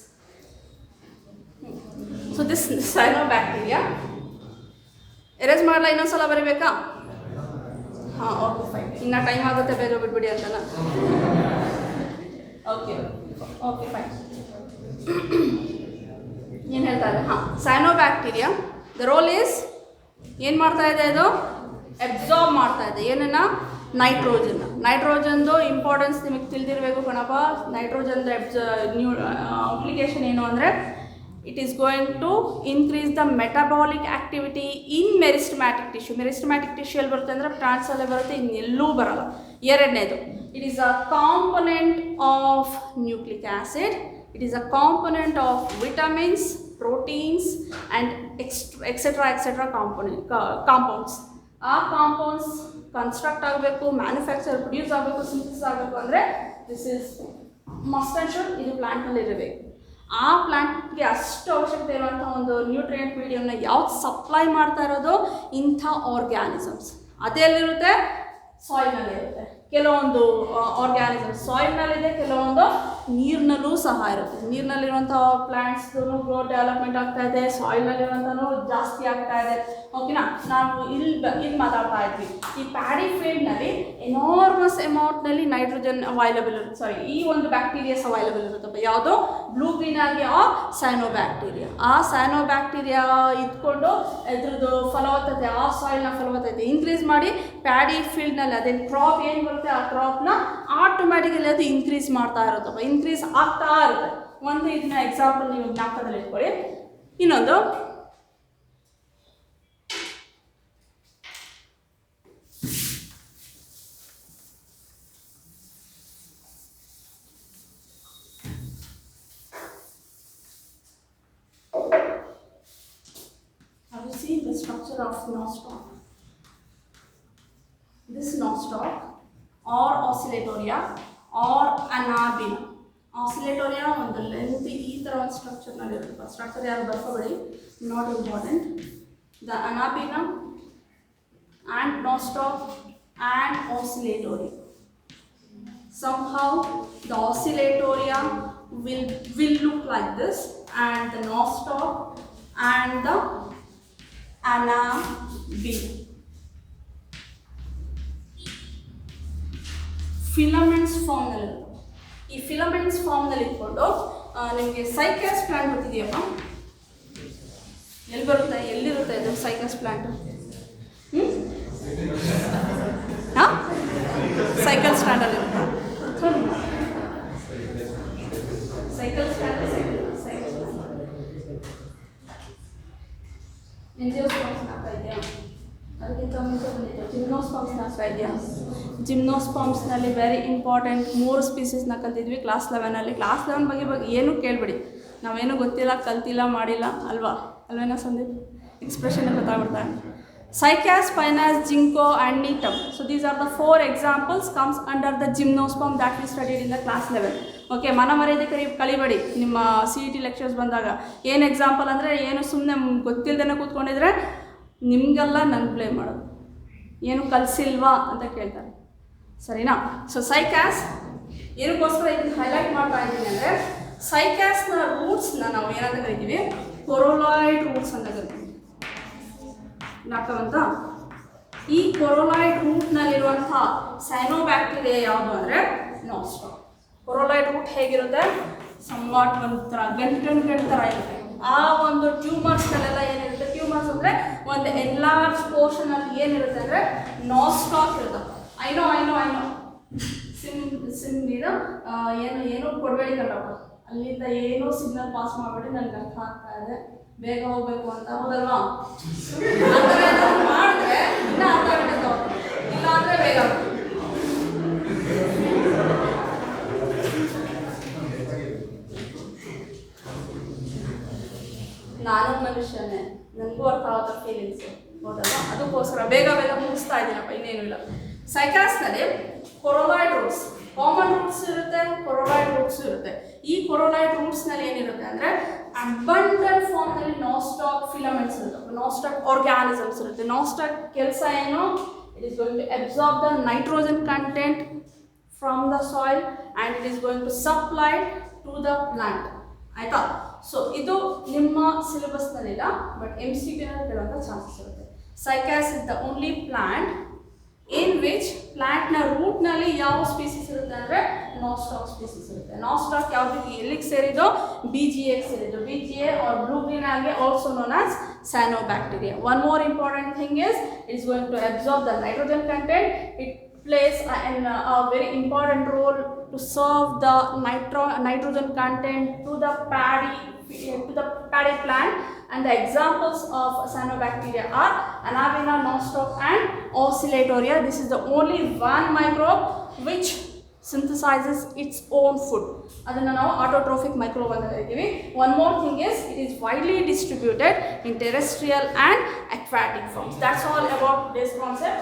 So this cyanobacteria erase ಮಾಡಲ್ಲ, ಇನ್ನೊಂದ್ಸಲ ಬರೀಬೇಕಾ? ಹಾಂ, ಓಕೆ ಫೈನ್. ಇನ್ನು ಟೈಮ್ ಆಗುತ್ತೆ, ಬೇಗ ಬಿಟ್ಬಿಡಿ ಅಂತಲ್ಲ. Okay okay fine. ಏನು ಹೇಳ್ತಾ ಇದೆ? ಹಾಂ, ಸೈನೋಬ್ಯಾಕ್ಟೀರಿಯಾ ದ ರೋಲ್ ಈಸ್ ಏನು ಮಾಡ್ತಾ ಇದೆ, ಇದು ಅಬ್ಸಾರ್ಬ್ ಮಾಡ್ತಾ ಇದೆ. ಏನನ್ನ? ನೈಟ್ರೋಜನ್ದು ಇಂಪಾರ್ಟೆನ್ಸ್ ನಿಮಗೆ ತಿಳಿದಿರಬೇಕು ಕಣಪ್ಪ. ನೈಟ್ರೋಜನ್ದು ಅಪ್ಲಿಕೇಶನ್ ಏನು ಅಂದರೆ it is going to increase the metabolic activity in meristematic tissue. Meristematic tissue ಎಲ್ಲಿ ಬರುತ್ತೆ ಅಂದರೆ ಪ್ಲಾಂಟ್ಸಲ್ಲೇ ಬರುತ್ತೆ, ಇನ್ನೆಲ್ಲೂ ಬರಲ್ಲ. ಎರಡನೇದು, it is a component of nucleic acid, it is a component of vitamins, proteins and etcetera compounds. ಆ compounds construct ಆಗಬೇಕು, manufacture produce ಆಗಬೇಕು, synthesis ಆಗಬೇಕು ಅಂದರೆ this is must and should ಇದು ಪ್ಲ್ಯಾಂಟ್ನಲ್ಲಿ ಇರಬೇಕು. ಆ ಪ್ಲ್ಯಾಂಟ್ಗೆ ಅಷ್ಟು ಅವಶ್ಯಕತೆ ಇರುವಂಥ ಒಂದು ನ್ಯೂಟ್ರಿಯೆಂಟ್ ಮೀಡಿಯಮ್ನ ಯಾವ್ದು ಸಪ್ಲೈ ಮಾಡ್ತಾ ಇರೋದು ಇಂಥ ಆರ್ಗ್ಯಾನಿಸಮ್ಸ್. ಅದೆಲ್ಲಿರುತ್ತೆ? ಸಾಯಿಲ್ನಲ್ಲಿರುತ್ತೆ. ಕೆಲವೊಂದು ಆರ್ಗ್ಯಾನಿಸಮ್ಸ್ ಸಾಯಿಲ್ನಲ್ಲಿದೆ, ಕೆಲವೊಂದು ನೀರಿನಲ್ಲೂ ಸಹ ಇರುತ್ತೆ. ನೀರಿನಲ್ಲಿರುವಂಥ ಪ್ಲ್ಯಾಂಟ್ಸ್ದು ಗ್ರೋತ್ ಡೆವಲಪ್ಮೆಂಟ್ ಆಗ್ತಾ ಇದೆ, ಸಾಯಿಲ್ನಲ್ಲಿರುವಂಥನೂ ಜಾಸ್ತಿ ಆಗ್ತಾ ಇದೆ. ಓಕೆನಾ? ನಾವು ಇಲ್ಲಿ ಮಾತಾಡ್ತಾ ಇದ್ವಿ, ಈ ಪ್ಯಾಡಿ ಫೀಲ್ಡ್ನಲ್ಲಿ ಎನಾರ್ಮಸ್ ಅಮೌಂಟ್ನಲ್ಲಿ ನೈಟ್ರೋಜನ್ ಅವೈಲಬಲ್ ಇರುತ್ತೆ. ಸಾರಿ, ಈ ಒಂದು ಬ್ಯಾಕ್ಟೀರಿಯಾಸ್ ಅವೈಲಬಲ್ ಇರುತ್ತಪ್ಪ. ಯಾವುದೋ ಬ್ಲೂ ಗ್ರೀನ್ ಆಗಿ ಸೈನೋಬ್ಯಾಕ್ಟೀರಿಯಾ. ಆ ಸೈನೋಬ್ಯಾಕ್ಟೀರಿಯಾ ಇದ್ಕೊಂಡು ಇದ್ರದ್ದು ಫಲವತ್ತತೆ, ಆ ಸಾಯಿಲ್ನ ಫಲವತ್ತತೆ ಇನ್ಕ್ರೀಸ್ ಮಾಡಿ ಪ್ಯಾಡಿ ಫೀಲ್ಡ್ನಲ್ಲಿ ಅದೇನು ಕ್ರಾಪ್ ಏನು ಬರುತ್ತೆ ಆ ಕ್ರಾಪ್ನ ಆಟೋಮ್ಯಾಟಿಕಲಿ ಅದು ಇನ್ಕ್ರೀಸ್ ಮಾಡ್ತಾ ಇರುತ್ತಪ್ಪ, ಇನ್ಕ್ರೀಸ್ ಆಗ್ತಾ ಇರುತ್ತೆ. ಒಂದು ಇದನ್ನ ಎಕ್ಸಾಂಪಲ್ ನೀವು ಜ್ಞಾಪಕದಲ್ಲಿ ಇಟ್ಕೊಳ್ಳಿ. ಇನ್ನೊಂದು, have you seen the structure of nostoc? This nostoc or oscillatoria or anabina. Oscillatoria ಒಂದು ಲೆಂತ್ ಈ ಥರ ಒಂದು ಸ್ಟ್ರಕ್ಚರ್ನಲ್ಲಿ ಇರುತ್ತೆ. ಸ್ಟ್ರಕ್ಚರ್ ಯಾರು ಬರ್ಕೋಬೇಡಿ, ನಾಟ್ ಇಂಪಾರ್ಟೆಂಟ್. ದ anabina and nostoc and oscillatoria. Somehow the oscillatoria will look like this, and the nostoc and the anabina. Filaments ಫಾರ್ಮ್ನಲ್ಲಿರುತ್ತೆ. ಈ ಫಿಲಮೆಂಟ್ಸ್ ಫಾರ್ಮ್ನಲ್ಲಿ ಇಟ್ಕೊಂಡು ನಿಮಗೆ ಸೈಕ್ಯಾಸ್ ಪ್ಲಾಂಟ್ ಗೊತ್ತಿದೆಯಪ್ಪ? ಎಲ್ಲಿ ಎಲ್ಲಿರುತ್ತೆ ಇದು ಸೈಕ್ಯಾಸ್ ಪ್ಲಾಂಟ್? ಹಾಂ, ಸೈಕಲ್ ಸ್ಟ್ಯಾಂಡಲ್ಲಿ ಇರುತ್ತೆ. ಸೈಕಲ್ ಸ್ಟ್ಯಾಂಡ್ ಎಂಜಿಯೋಸ್ಪರ್ಮ್ಸ್ ಆಗ್ತಾ ಇದೆಯಾ? ಅದಕ್ಕಿಂತ ಮುಂಚೆ ಬಂದಿತ್ತು ಜಿಮ್ನೋಸ್ಪರ್ಮ್ಸ್ ಆಗ್ತಾ ಇದೆಯಾ? ಜಿಮ್ನೋಸ್ಪರ್ಮ್ಸ್ನಲ್ಲಿ ವೆರಿ ಇಂಪಾರ್ಟೆಂಟ್ 3 ಸ್ಪೀಸೀಸ್ನ ಕಲ್ತಿದ್ವಿ ಕ್ಲಾಸ್ 11ಅಲ್ಲಿ. ಕ್ಲಾಸ್ 11 ಬಗ್ಗೆ ಏನೂ ಕೇಳಬೇಡಿ, ನಾವೇನೂ ಗೊತ್ತಿಲ್ಲ, ಕಲ್ತಿಲ್ಲ, ಮಾಡಿಲ್ಲ ಅಲ್ವೇನೋ ಸಂದೀಪ್? ಎಕ್ಸ್ಪ್ರೆಷನ್ ಗೊತ್ತಾಗ್ಬಿಡ್ತಾರೆ. Cycas, pinus, ginkgo and gnetum. So these are the 4 examples comes under the gymnosperm that we studied in the class 11. Okay, ಮನಮರ್ಯಾದೆ ಕಲಿಬೇಡಿ ನಿಮ್ಮ CET ಲೆಕ್ಚರ್ಸ್ ಬಂದಾಗ. ಏನು ಎಕ್ಸಾಂಪಲ್ ಅಂದರೆ ಏನು ಸುಮ್ಮನೆ ಗೊತ್ತಿಲ್ಲದೇ ಕೂತ್ಕೊಂಡಿದ್ರೆ ನಿಮಗೆಲ್ಲ ನನ್ನ ಬ್ಲೇಮ್ ಮಾಡೋದು, ಏನು ಕಲಿಸಿಲ್ವಾ ಅಂತ ಕೇಳ್ತಾರೆ, ಸರಿನಾ? ಸೊ ಸೈಕ್ಯಾಸ್ ಏನಕ್ಕೋಸ್ಕರ ಇದನ್ನು ಹೈಲೈಟ್ ಮಾಡ್ತಾ ಇದ್ದೀನಿ ಅಂದರೆ, ಸೈಕ್ಯಾಸ್ನ ರೂಟ್ಸ್ನ ನಾವು ಏನಂತ ಕರಿತೀವಿ? ಕೊರೊಲಾಯ್ಡ್ ರೂಟ್ಸ್ ಅಂತ ಕರಿತೀವಿ. ನಾಕವಂತ ಈ ಕೊರೊಲಾಯ್ಡ್ ರೂಟ್ನಲ್ಲಿರುವಂಥ ಸೈನೋಬ್ಯಾಕ್ಟೀರಿಯಾ ಯಾವುದು ಅಂದರೆ ನೋಸ್ಟಾಕ್. ಕೊರೊಲಾಯ್ಡ್ ರೂಟ್ ಹೇಗಿರುತ್ತೆ? ಸಂವಾಟ್ ಒಂಥರ ಗಂಟು ಥರ ಇರುತ್ತೆ. ಆ ಒಂದು ಟ್ಯೂಮರ್ಸ್ಗಳೆಲ್ಲ ಏನಿರುತ್ತೆ, ಟ್ಯೂಮರ್ಸ್ ಅಂದರೆ ಒಂದು ಎನ್ಲಾರ್ಜ್ ಪೋರ್ಷನಲ್ಲಿ ಏನಿರುತ್ತೆ ಅಂದರೆ ನೋಸ್ಟಾಕ್ ಇರುತ್ತೆ. ಐನೋ ಸಿಮ್ ಇದು ಏನು ಕೊಡಬೇಡಿ ಕಟ್ಟಪ್ಪ, ಅಲ್ಲಿಂದ ಏನೋ ಸಿಗ್ನಲ್ ಪಾಸ್ ಮಾಡಿಬಿಟ್ಟು ನನಗೆ ಅರ್ಥ ಆಗ್ತಾ ಇದೆ, ಬೇಗ ಹೋಗ್ಬೇಕು ಅಂತ, ಹೌದಲ್ವಾ? ಮಾಡಿದ್ರೆ ಇನ್ನೂ ಅರ್ಧ ಗಂಟೆ ತಗೋಬೇಕು, ಇಲ್ಲ ಅಂದರೆ ಬೇಗ ನಾನು ಮನುಷ್ಯನೇ, ನನಗೂ ಅರ್ಥ ಆಗೋ ಫೀಲಿಂಗ್ಸು, ಹೌದಲ್ವಾ? ಅದಕ್ಕೋಸ್ಕರ ಬೇಗ ಮುಗಿಸ್ತಾ ಇದ್ದೀನಪ್ಪ, ಇನ್ನೇನು ಇಲ್ಲ. ಸೈಕ್ಯಾಸ್ನಲ್ಲಿ ಕೊರೊಲಾಯ್ಡ್ ರೂಟ್ಸ್, ಕಾಮನ್ ರೂಟ್ಸ್ ಇರುತ್ತೆ, ಕೊರೊಲಾಯ್ಡ್ ರೂಟ್ಸ್ ಇರುತ್ತೆ. ಈ ಕೊರೊಲಾಯ್ಡ್ ರೂಟ್ಸ್ನಲ್ಲಿ ಏನಿರುತ್ತೆ ಅಂದರೆ ಅಬಂಡೆಂಟ್ ಫಾರ್ಮ್ನಲ್ಲಿ ನೋಸ್ಟಾಕ್ ಫಿಲಮೆಂಟ್ಸ್ ಇರುತ್ತೆ, ನೋಸ್ಟಾಕ್ ಆರ್ಗ್ಯಾನಿಸಮ್ಸ್ ಇರುತ್ತೆ. ನೋಸ್ಟಾಕ್ ಕೆಲಸ ಏನು? It is going to absorb the nitrogen content from the soil and it is going to supply to the plant. ಆಯಿತಾ? ಸೊ ಇದು ನಿಮ್ಮ ಸಿಲೆಬಸ್ನಲ್ಲಿಲ್ಲ, ಬಟ್ MCQನಲ್ಲಿ ಕೇಳುವಂಥ ಚಾನ್ಸಸ್ ಇರುತ್ತೆ. Cycas is the only plant in which ಪ್ಲಾಂಟ್ನ ರೂಟ್ನಲ್ಲಿ ಯಾವ ಸ್ಪೀಸೀಸ್ ಇರುತ್ತೆ ಅಂದರೆ ನೋಸ್ಟಾಕ್ ಸ್ಪೀಸೀಸ್ ಇರುತ್ತೆ. ನೋಸ್ಟಾಕ್ ಯಾವುದಕ್ಕೆ ಎಲ್ಲಿಗೆ ಸೇರಿದೋ? BGA ಸೇರಿದ್ದು. BGA are blue green algae also known as cyanobacteria. One more important thing is it is going to absorb the nitrogen content. It plays a very important role to serve the nitrogen content to the paddy to the paddy plant, and the examples of cyanobacteria are Anabina, nostoc and oscillatoria. This is the only one microbe which synthesizes its own food. ಅದನ್ನು ನಾವು autotrophic microbe ಅಂತ ಕರಿತೀವಿ. One more thing is it is widely distributed in terrestrial and aquatic forms. That's all about this concept.